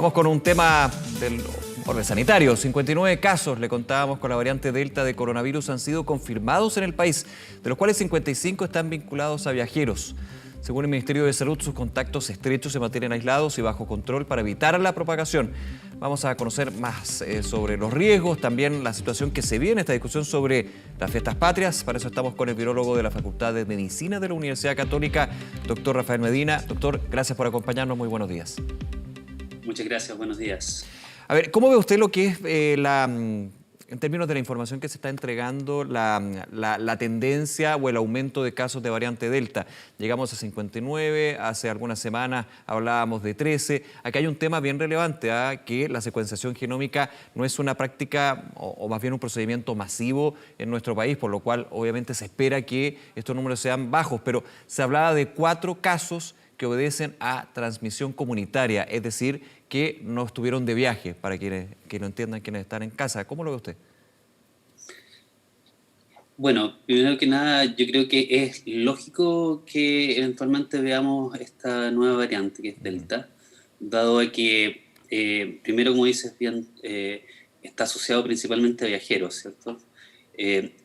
Vamos con un tema del orden sanitario. 59 casos, le contábamos, con la variante Delta de coronavirus han sido confirmados en el país, de los cuales 55 están vinculados a viajeros. Según el Ministerio de Salud, sus contactos estrechos se mantienen aislados y bajo control para evitar la propagación. Vamos a conocer más sobre los riesgos, también la situación que se vive en esta discusión sobre las fiestas patrias. Para eso estamos con el virólogo de la Facultad de Medicina de la Universidad Católica, doctor Rafael Medina. Doctor, gracias por acompañarnos. Muy buenos días. Muchas gracias, buenos días. A ver, ¿cómo ve usted lo que es, en términos de la información que se está entregando, la tendencia o el aumento de casos de variante Delta? Llegamos a 59, hace algunas semanas hablábamos de 13. Aquí hay un tema bien relevante, que la secuenciación genómica no es una práctica o más bien un procedimiento masivo en nuestro país, por lo cual obviamente se espera que estos números sean bajos, pero se hablaba de 4 casos que obedecen a transmisión comunitaria, es decir, que no estuvieron de viaje, para quienes que no entiendan, quienes están en casa. ¿Cómo lo ve usted? Bueno, primero que nada, yo creo que es lógico que eventualmente veamos esta nueva variante que es Delta, dado a que, primero, como dices bien, está asociado principalmente a viajeros, ¿cierto?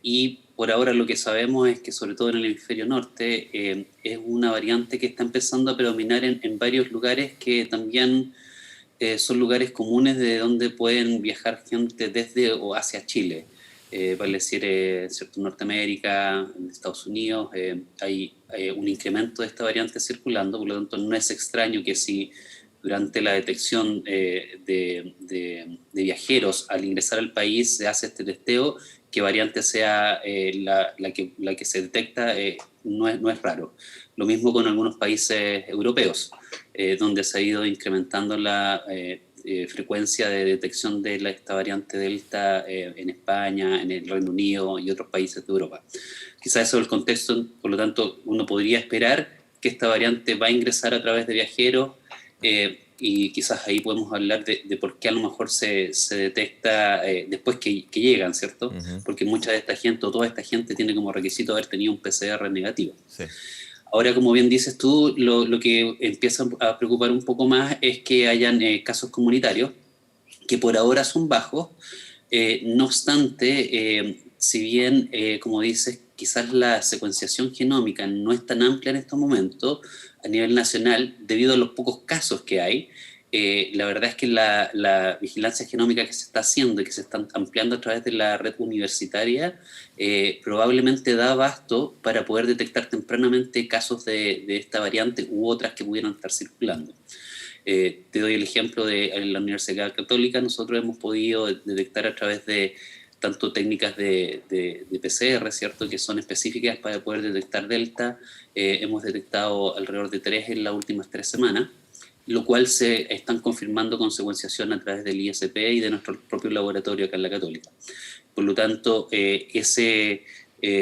Y por ahora lo que sabemos es que, sobre todo en el hemisferio norte, es una variante que está empezando a predominar en varios lugares que también son lugares comunes de donde pueden viajar gente desde o hacia Chile. Vale decir, ¿cierto? Norteamérica, en Estados Unidos, hay un incremento de esta variante circulando, por lo tanto no es extraño que si durante la detección de viajeros al ingresar al país se hace este testeo, que variante sea la que se detecta, no es raro. Lo mismo con algunos países europeos, donde se ha ido incrementando la frecuencia de detección de esta variante Delta en España, en el Reino Unido y otros países de Europa. Quizás eso es el contexto, por lo tanto uno podría esperar que esta variante va a ingresar a través de viajeros, y quizás ahí podemos hablar de por qué a lo mejor se detecta después que llegan, ¿cierto? Porque mucha de esta gente o toda esta gente tiene como requisito haber tenido un PCR negativo. Sí. Ahora, como bien dices tú, lo que empieza a preocupar un poco más es que hayan casos comunitarios, que por ahora son bajos. No obstante, si bien, como dices, quizás la secuenciación genómica no es tan amplia en estos momentos a nivel nacional, debido a los pocos casos que hay, la verdad es que la vigilancia genómica que se está haciendo y que se está ampliando a través de la red universitaria probablemente da abasto para poder detectar tempranamente casos de esta variante u otras que pudieran estar circulando. Te doy el ejemplo de en la Universidad Católica. Nosotros hemos podido detectar a través de tanto técnicas de PCR, ¿cierto?, que son específicas para poder detectar Delta. Hemos detectado alrededor de 3 en las últimas 3 semanas, lo cual se están confirmando con secuenciación a través del ISP y de nuestro propio laboratorio acá en la Católica. Por lo tanto, ese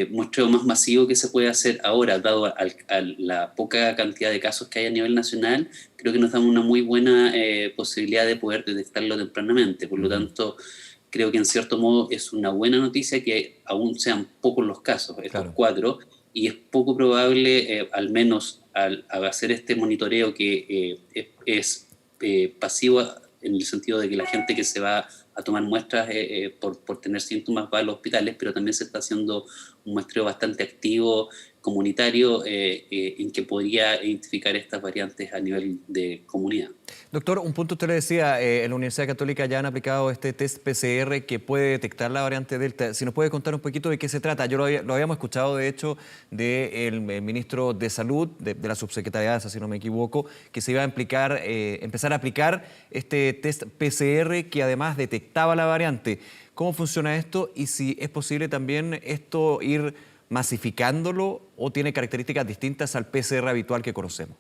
muestreo más masivo que se puede hacer ahora, dado a la poca cantidad de casos que hay a nivel nacional, creo que nos da una muy buena posibilidad de poder detectarlo tempranamente. Por lo tanto, creo que en cierto modo es una buena noticia que aún sean pocos los casos, estos 4, y es poco probable, al menos al hacer este monitoreo que es pasivo, en el sentido de que la gente que se va a tomar muestras por tener síntomas va a los hospitales, pero también se está haciendo un muestreo bastante activo, comunitario, en que podría identificar estas variantes a nivel de comunidad. Doctor, un punto usted le decía, en la Universidad Católica ya han aplicado este test PCR que puede detectar la variante Delta. Si nos puede contar un poquito de qué se trata. Yo lo habíamos escuchado, de hecho, del ministro de Salud, de la subsecretaría, si no me equivoco, que se iba a empezar a aplicar este test PCR que además detectaba la variante. ¿Cómo funciona esto? Y si es posible también esto ir masificándolo o tiene características distintas al PCR habitual que conocemos.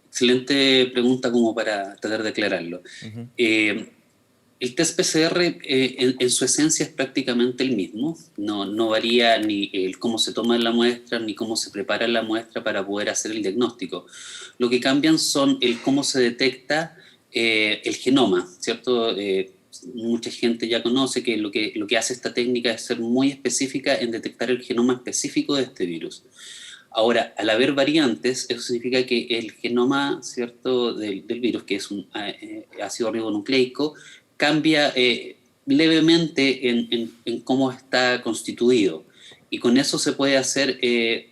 Excelente pregunta, como para tratar de aclararlo. El test PCR en su esencia es prácticamente el mismo. No varía ni cómo se toma la muestra ni cómo se prepara la muestra para poder hacer el diagnóstico. Lo que cambian son el cómo se detecta el genoma, ¿cierto? Mucha gente ya conoce que lo que hace esta técnica es ser muy específica en detectar el genoma específico de este virus. Ahora, al haber variantes, eso significa que el genoma, ¿cierto?, del virus, que es un ácido ribonucleico, cambia levemente en cómo está constituido. Y con eso se puede hacer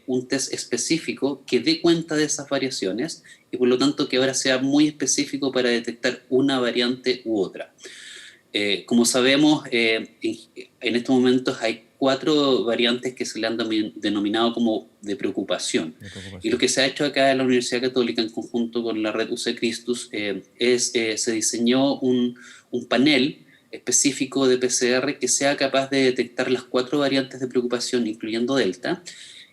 un test específico que dé cuenta de esas variaciones y por lo tanto que ahora sea muy específico para detectar una variante u otra. Como sabemos, en estos momentos hay 4 variantes que se le han denominado como de preocupación. Y lo que se ha hecho acá en la Universidad Católica en conjunto con la red UC Christus se diseñó un panel específico de PCR que sea capaz de detectar las 4 variantes de preocupación, incluyendo Delta,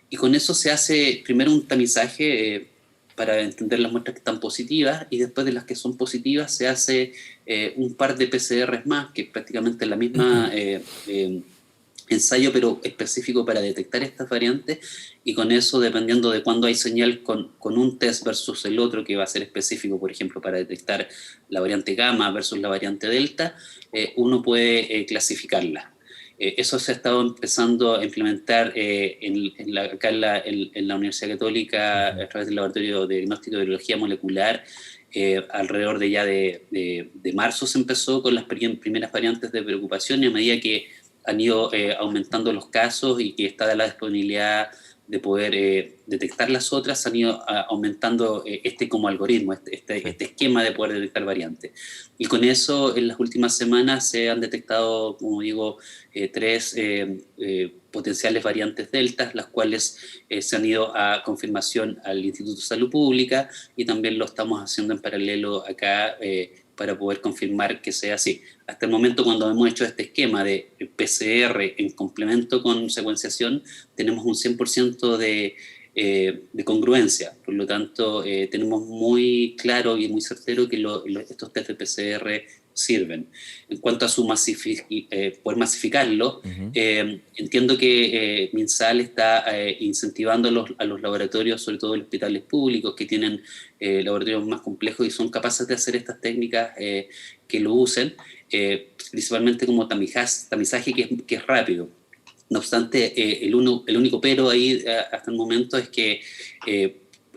y con eso se hace primero un tamizaje para entender las muestras que están positivas, y después de las que son positivas se hace un par de PCRs más, que es prácticamente la misma ensayo, pero específico para detectar estas variantes, y con eso, dependiendo de cuándo hay señal con un test versus el otro, que va a ser específico, por ejemplo, para detectar la variante gamma versus la variante delta, uno puede clasificarla. Eso se ha estado empezando a implementar acá en la Universidad Católica a través del Laboratorio de Diagnóstico de Biología Molecular. Alrededor de ya de marzo se empezó con las primeras variantes de preocupación, y a medida que han ido aumentando los casos y que está la disponibilidad de poder detectar las otras, han ido aumentando como algoritmo, este esquema de poder detectar variantes. Y con eso, en las últimas semanas se han detectado, como digo, 3 potenciales variantes deltas, las cuales se han ido a confirmación al Instituto de Salud Pública, y también lo estamos haciendo en paralelo acá para poder confirmar que sea así. Hasta el momento, cuando hemos hecho este esquema de PCR en complemento con secuenciación, tenemos un 100% de congruencia. Por lo tanto, tenemos muy claro y muy certero que estos test de PCR sirven. En cuanto a su poder masificarlo, entiendo que MinSal está incentivando a los laboratorios, sobre todo los hospitales públicos que tienen laboratorios más complejos y son capaces de hacer estas técnicas que lo usen, principalmente como tamizaje que es rápido. No obstante, el único pero ahí hasta el momento es que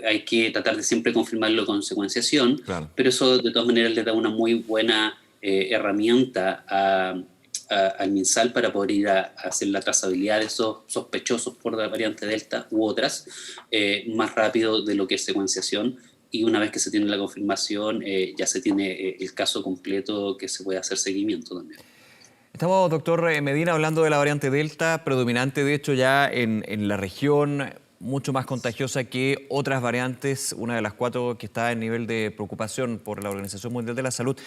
hay que tratar de siempre confirmarlo con secuenciación, Claro. pero eso de todas maneras le da una muy buena herramienta al MinSal para poder ir a hacer la trazabilidad de esos sospechosos por la variante Delta u otras más rápido de lo que es secuenciación. Y una vez que se tiene la confirmación, ya se tiene el caso completo que se puede hacer seguimiento también. Estamos, doctor Medina, hablando de la variante Delta, predominante de hecho ya en la región, mucho más contagiosa que otras variantes, una de las 4 que está en nivel de preocupación por la Organización Mundial de la Salud.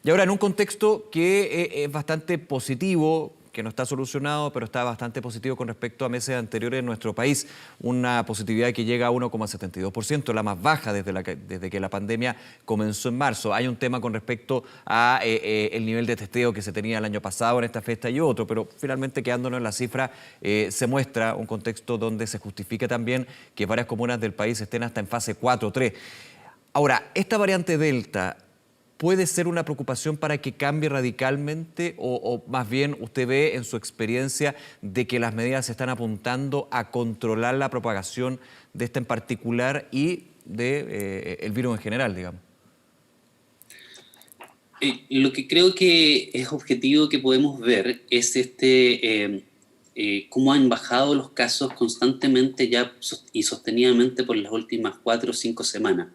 Y ahora en un contexto que es bastante positivo, que no está solucionado, pero está bastante positivo con respecto a meses anteriores en nuestro país. Una positividad que llega a 1,72%, la más baja desde que la pandemia comenzó en marzo. Hay un tema con respecto a el nivel de testeo que se tenía el año pasado en esta fiesta y otro, pero finalmente quedándonos en la cifra, se muestra un contexto donde se justifica también que varias comunas del país estén hasta en fase 4 o 3. Ahora, esta variante Delta, ¿puede ser una preocupación para que cambie radicalmente o más bien usted ve en su experiencia de que las medidas se están apuntando a controlar la propagación de esta en particular y de el virus en general, digamos? Lo que creo que es objetivo que podemos ver es cómo han bajado los casos constantemente ya y sostenidamente por las últimas 4 o 5 semanas.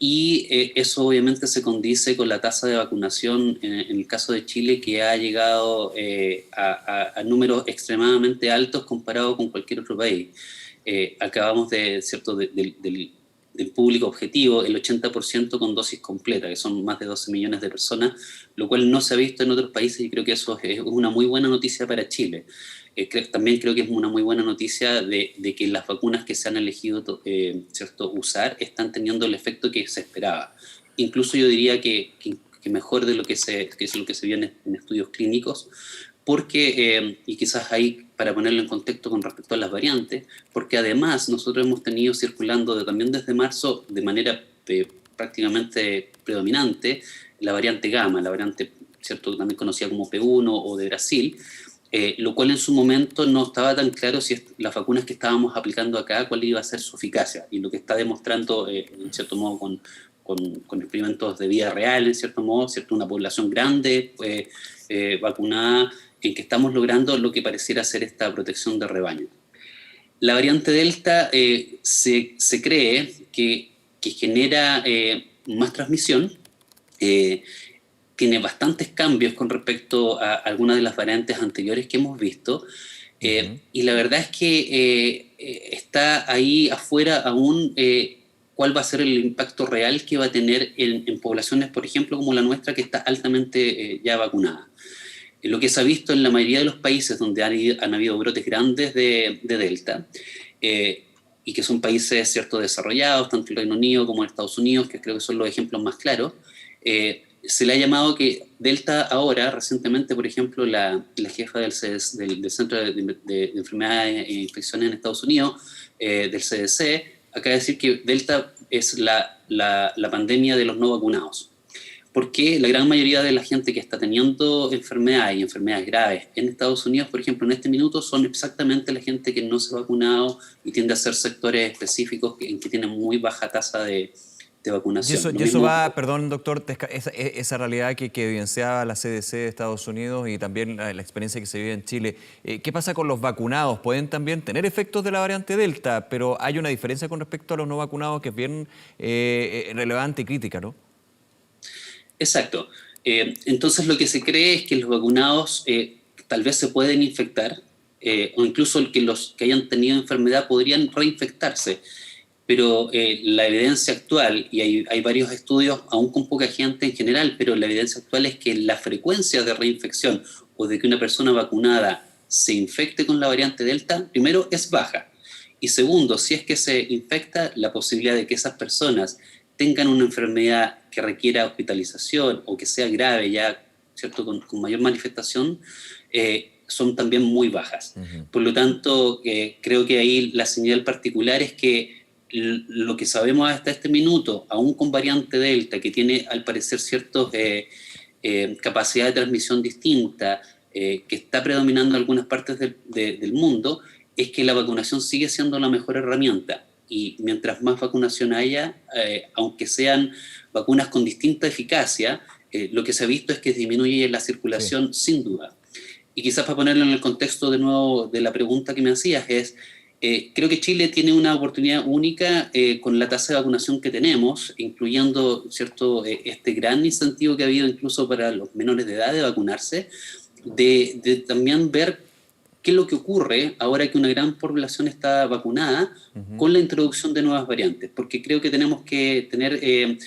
Eso obviamente se condice con la tasa de vacunación en el caso de Chile, que ha llegado a números extremadamente altos comparado con cualquier otro país. Acabamos del público objetivo, el 80% con dosis completa, que son más de 12 millones de personas, lo cual no se ha visto en otros países, y creo que eso es una muy buena noticia para Chile. También creo que es una muy buena noticia de que las vacunas que se han elegido usar están teniendo el efecto que se esperaba. Incluso yo diría que mejor de lo que es lo que se vio en estudios clínicos, porque, y quizás ahí para ponerlo en contexto con respecto a las variantes, porque además nosotros hemos tenido circulando también desde marzo de manera prácticamente predominante la variante gamma, la variante, ¿cierto?, también conocida como P1 o de Brasil, lo cual en su momento no estaba tan claro si las vacunas que estábamos aplicando acá, cuál iba a ser su eficacia. Y lo que está demostrando, en cierto modo, con experimentos de vida real, en cierto modo, ¿cierto? Una población grande vacunada, en que estamos logrando lo que pareciera ser esta protección de rebaño. La variante Delta se cree que genera más transmisión, tiene bastantes cambios con respecto a algunas de las variantes anteriores que hemos visto, y la verdad es que está ahí afuera aún cuál va a ser el impacto real que va a tener en poblaciones, por ejemplo, como la nuestra, que está altamente ya vacunada. Lo que se ha visto en la mayoría de los países donde han habido brotes grandes de Delta, y que son países, ¿cierto?, desarrollados, tanto el Reino Unido como en Estados Unidos, que creo que son los ejemplos más claros, se le ha llamado que Delta ahora, recientemente, por ejemplo, la jefa del Centro de Enfermedades e Infecciones en Estados Unidos, del CDC, acaba de decir que Delta es la pandemia de los no vacunados. Porque la gran mayoría de la gente que está teniendo enfermedades y enfermedades graves en Estados Unidos, por ejemplo, en este minuto, son exactamente la gente que no se ha vacunado y tiende a ser sectores específicos en que tienen muy baja tasa de vacunación. Y eso va, perdón doctor, esa realidad que evidenciaba la CDC de Estados Unidos y también la experiencia que se vive en Chile. ¿Qué pasa con los vacunados? Pueden también tener efectos de la variante Delta, pero hay una diferencia con respecto a los no vacunados que es bien relevante y crítica, ¿no? Exacto. Entonces lo que se cree es que los vacunados tal vez se pueden infectar, o incluso los que hayan tenido enfermedad podrían reinfectarse. Pero la evidencia actual, y hay varios estudios, aún con poca gente en general, pero la evidencia actual es que la frecuencia de reinfección o de que una persona vacunada se infecte con la variante Delta, primero, es baja. Y segundo, si es que se infecta, la posibilidad de que esas personas tengan una enfermedad que requiera hospitalización o que sea grave ya, ¿cierto?, con mayor manifestación, son también muy bajas. Por lo tanto, creo que ahí la señal particular es que lo que sabemos hasta este minuto, aún con variante Delta, que tiene al parecer ciertas capacidad de transmisión distinta, que está predominando en algunas partes del mundo, es que la vacunación sigue siendo la mejor herramienta. Y mientras más vacunación haya, aunque sean vacunas con distinta eficacia, lo que se ha visto es que disminuye la circulación, sí, sin duda. Y quizás para ponerlo en el contexto de nuevo de la pregunta que me hacías es, creo que Chile tiene una oportunidad única con la tasa de vacunación que tenemos, incluyendo, ¿cierto?, este gran incentivo que ha habido incluso para los menores de edad de vacunarse, de también ver qué es lo que ocurre ahora que una gran población está vacunada con la introducción de nuevas variantes, porque creo que tenemos que tener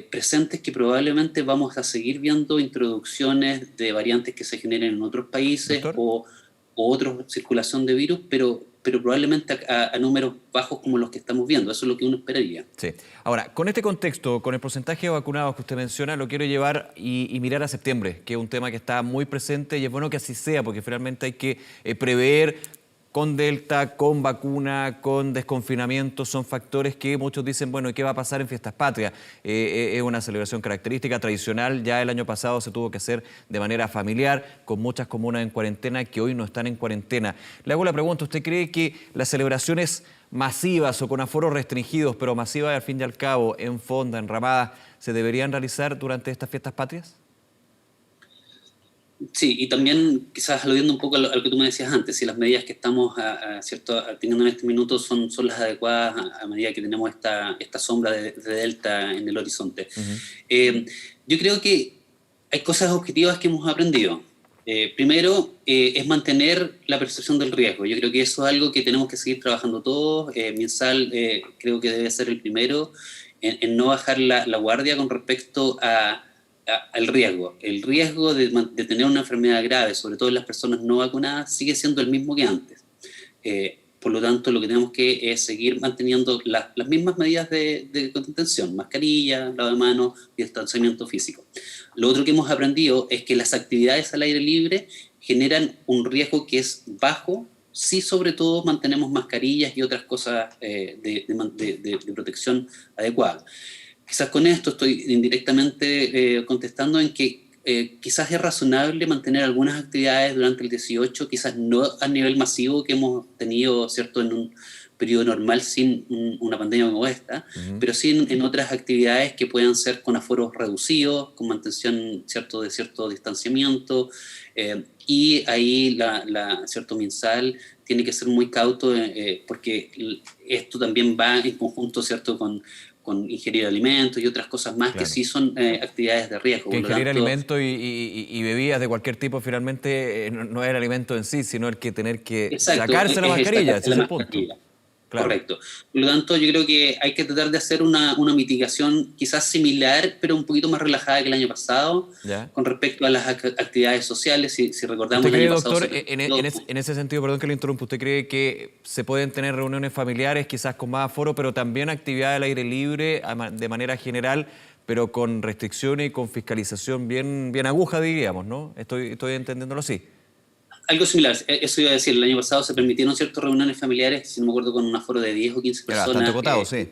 presentes que probablemente vamos a seguir viendo introducciones de variantes que se generen en otros países o otra circulación de virus, pero probablemente a números bajos como los que estamos viendo. Eso es lo que uno esperaría. Sí. Ahora, con este contexto, con el porcentaje de vacunados que usted menciona, lo quiero llevar y mirar a septiembre, que es un tema que está muy presente y es bueno que así sea, porque finalmente hay que prever con Delta, con vacuna, con desconfinamiento, son factores que muchos dicen, bueno, ¿y qué va a pasar en Fiestas Patrias? Es una celebración característica, tradicional, ya el año pasado se tuvo que hacer de manera familiar, con muchas comunas en cuarentena que hoy no están en cuarentena. Le hago la pregunta, ¿usted cree que las celebraciones masivas o con aforos restringidos, pero masivas al fin y al cabo, en fonda, en ramadas, se deberían realizar durante estas Fiestas Patrias? Sí, y también quizás aludiendo un poco a lo que tú me decías antes, si las medidas que estamos teniendo en este minuto son las adecuadas a medida que tenemos esta sombra de Delta en el horizonte. Yo creo que hay cosas objetivas que hemos aprendido. Primero, es mantener la percepción del riesgo. Yo creo que eso es algo que tenemos que seguir trabajando todos. Minsal creo que debe ser el primero en no bajar la guardia con respecto al riesgo. El riesgo de tener una enfermedad grave, sobre todo en las personas no vacunadas, sigue siendo el mismo que antes. Por lo tanto, lo que tenemos que es seguir manteniendo las mismas medidas de contención, mascarilla, lavado de manos y distanciamiento físico. Lo otro que hemos aprendido es que las actividades al aire libre generan un riesgo que es bajo si sobre todo mantenemos mascarillas y otras cosas de protección adecuada. Quizás con esto estoy indirectamente contestando en que quizás es razonable mantener algunas actividades durante el 18, quizás no a nivel masivo que hemos tenido, ¿cierto?, en un periodo normal sin una pandemia como esta, pero sí en otras actividades que puedan ser con aforos reducidos, con mantención, ¿cierto?, de cierto distanciamiento, y ahí cierto, MinSal tiene que ser muy cauto porque esto también va en conjunto, ¿cierto?, con ingerir alimentos y otras cosas más que Claro. sí son actividades de riesgo. Que Por lo ingerir tanto, alimentos y bebidas de cualquier tipo finalmente no es el alimento en sí, sino el que tener que exacto, sacarse la es mascarilla, sacarse ese es la el punto. mascarilla. Claro. Correcto. Por lo tanto, yo creo que hay que tratar de hacer una mitigación quizás similar, pero un poquito más relajada que el año pasado, ¿Ya? con respecto a las actividades sociales. Si recordamos, ¿Usted el cree, año pasado doctor, se permitió. en ese sentido, perdón que le interrumpa, usted cree que se pueden tener reuniones familiares quizás con más aforo, pero también actividad al aire libre de manera general, pero con restricciones y con fiscalización bien aguja, diríamos, ¿no? Estoy entendiéndolo así. Algo similar, eso iba a decir, el año pasado se permitieron ciertas reuniones familiares, si no me acuerdo, con un aforo de 10 o 15 Era bastante personas. acotado, sí.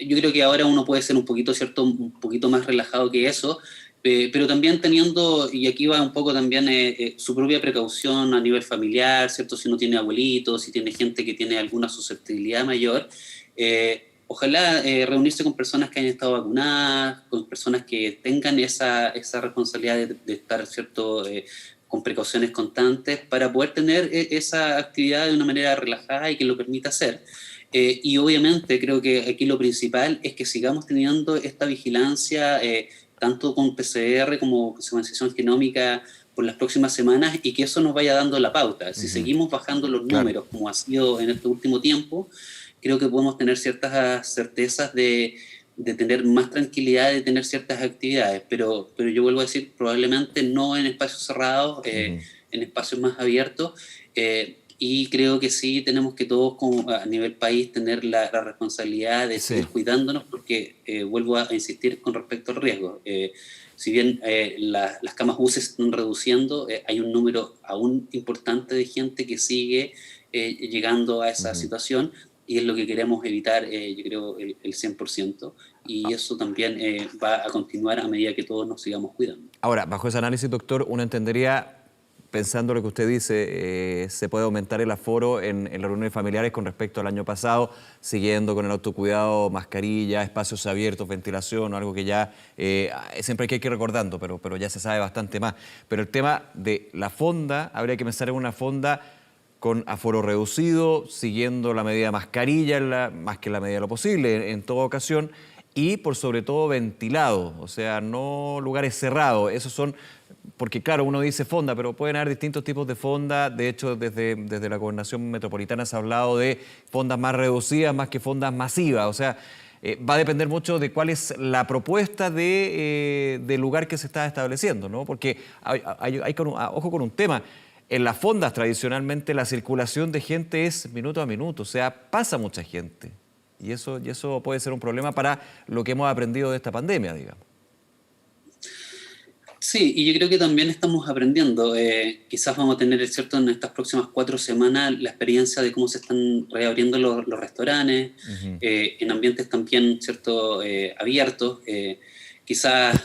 Yo creo que ahora uno puede ser un poquito, ¿cierto?, un poquito más relajado que eso, pero también teniendo, y aquí va un poco también su propia precaución a nivel familiar, ¿cierto? Si uno tiene abuelitos, si tiene gente que tiene alguna susceptibilidad mayor, ojalá reunirse con personas que hayan estado vacunadas, con personas que tengan esa responsabilidad de estar, ¿cierto?, con precauciones constantes para poder tener esa actividad de una manera relajada y que lo permita hacer. Y obviamente creo que aquí lo principal es que sigamos teniendo esta vigilancia, tanto con PCR como secuenciación genómica por las próximas semanas, y que eso nos vaya dando la pauta. Si seguimos bajando los Claro. números como ha sido en este último tiempo, creo que podemos tener ciertas certezas de tener más tranquilidad, de tener ciertas actividades, pero yo vuelvo a decir, probablemente no en espacios cerrados, en espacios más abiertos, y creo que sí tenemos que todos como a nivel país tener la responsabilidad de Sí. seguir cuidándonos, porque vuelvo a insistir con respecto al riesgo. Si bien las camas UCI se están reduciendo, hay un número aún importante de gente que sigue llegando a esa situación, y es lo que queremos evitar, yo creo, el 100%, y eso también va a continuar a medida que todos nos sigamos cuidando. Ahora, bajo ese análisis, doctor, uno entendería, pensando lo que usted dice, se puede aumentar el aforo en las reuniones familiares con respecto al año pasado, siguiendo con el autocuidado, mascarilla, espacios abiertos, ventilación, algo que ya siempre hay que ir recordando, pero ya se sabe bastante más. Pero el tema de la fonda, habría que pensar en una fonda con aforo reducido, siguiendo la medida de mascarilla, más que la medida de lo posible en toda ocasión, y por sobre todo ventilado, o sea, no lugares cerrados. Esos son, porque claro, uno dice fonda, pero pueden haber distintos tipos de fonda. De hecho, desde la Gobernación Metropolitana se ha hablado de fondas más reducidas más que fondas masivas, o sea, va a depender mucho de cuál es la propuesta del lugar que se está estableciendo, ¿no? Porque ojo con un tema. En las fondas tradicionalmente la circulación de gente es minuto a minuto, o sea, pasa mucha gente. Y eso puede ser un problema para lo que hemos aprendido de esta pandemia, digamos. Sí, y yo creo que también estamos aprendiendo. Quizás vamos a tener, ¿cierto?, en estas próximas 4 semanas la experiencia de cómo se están reabriendo los restaurantes, en ambientes también, ¿cierto?, abiertos. Quizás,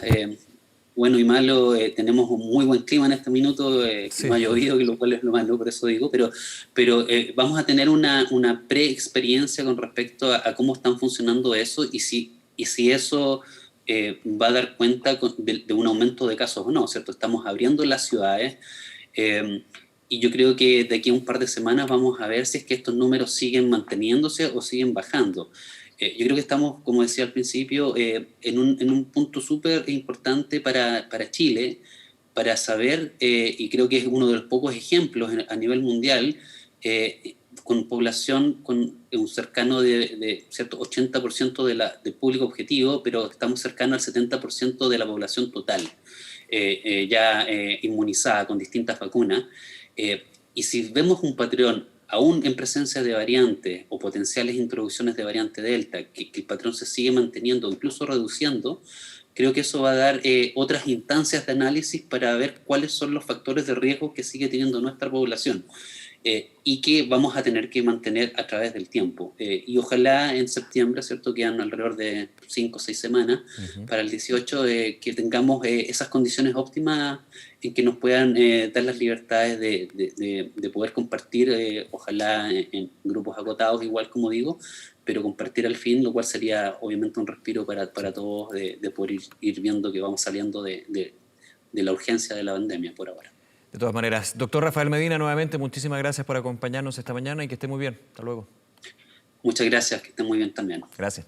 bueno y malo, tenemos un muy buen clima en este minuto, que Sí. no ha llovido, que lo cual es lo malo, por eso digo, pero vamos a tener una pre-experiencia con respecto a cómo están funcionando eso, y si eso va a dar cuenta de un aumento de casos o no, ¿cierto? Estamos abriendo las ciudades, y yo creo que de aquí a un par de semanas vamos a ver si es que estos números siguen manteniéndose o siguen bajando. Yo creo que estamos, como decía al principio, en un punto súper importante para Chile, para saber, y creo que es uno de los pocos ejemplos a nivel mundial, con población con un cercano de cierto 80% del público objetivo, pero estamos cercanos al 70% de la población total, ya inmunizada con distintas vacunas. Y si vemos un patrón, aún en presencia de variantes o potenciales introducciones de variante Delta, que el patrón se sigue manteniendo, incluso reduciendo, creo que eso va a dar otras instancias de análisis para ver cuáles son los factores de riesgo que sigue teniendo nuestra población. y que vamos a tener que mantener a través del tiempo. Y ojalá en septiembre, ¿cierto? Quedan alrededor de 5 o 6 semanas para el 18, que tengamos esas condiciones óptimas en que nos puedan dar las libertades de poder compartir, ojalá en grupos acotados, igual como digo, pero compartir al fin, lo cual sería obviamente un respiro para todos de poder ir viendo que vamos saliendo de la urgencia de la pandemia por ahora. De todas maneras, doctor Rafael Medina, nuevamente muchísimas gracias por acompañarnos esta mañana y que esté muy bien. Hasta luego. Muchas gracias, que estén muy bien también. Gracias.